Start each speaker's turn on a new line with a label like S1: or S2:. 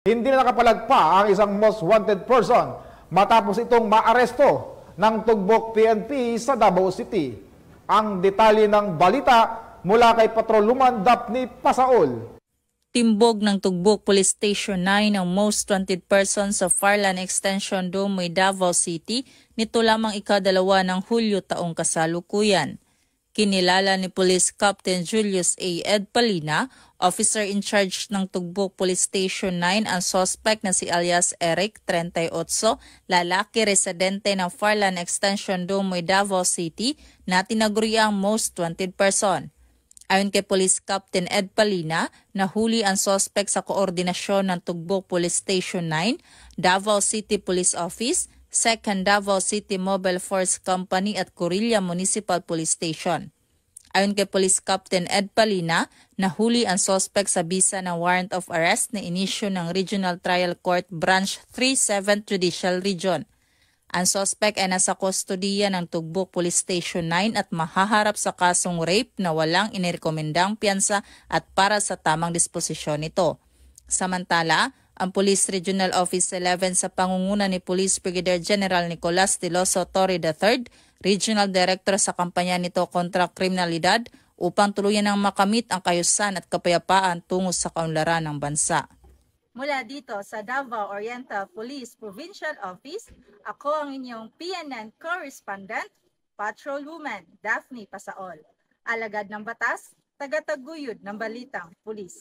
S1: Hindi na nakapalagpa ang isang most wanted person matapos itong maaresto ng tugbok PNP sa Davao City. Ang detalye ng balita mula kay Patrolwoman Daphne Pasaol.
S2: Timbog ng Tugbok Police Station 9 ang most wanted person sa Farlan Extension Dome, Davao City nito lamang ika-2 ng Hulyo taong kasalukuyan. Kinilala ni Police Captain Julius A. Edpalina, officer in charge ng Tugbok Police Station 9, ang suspect na si alias Eric, 38, lalaki residente ng Farlan Extension Dome, Davao City na tinaguriang most wanted person. Ayon kay Police Captain Edpalina, nahuli ang suspect sa koordinasyon ng Tugbok Police Station 9, Davao City Police Office, 2nd Davao City Mobile Force Company at Corilla Municipal Police Station. Ayon kay Police Captain Edpalina, nahuli ang suspect sa bisa ng warrant of arrest na inisyu ng Regional Trial Court Branch 3 7th Judicial Region. Ang suspect ay nasa kustodiya ng Tugbok Police Station 9 at mahaharap sa kasong rape na walang inirekomendang piyansa at para sa tamang disposisyon nito. Samantala, ang Police Regional Office 11 sa pangunguna ni Police Brigadier General Nicolas de Loso Torre III, Regional Director sa kampanya nito kontra kriminalidad upang tuluyan ng makamit ang kayusan at kapayapaan tungo sa kaunlaran ng bansa.
S3: Mula dito sa Davao Oriental Police Provincial Office, ako ang inyong PNN Correspondent, Patrolwoman Daphne Pasaol. Alagad ng batas, tagataguyod ng balitang pulis.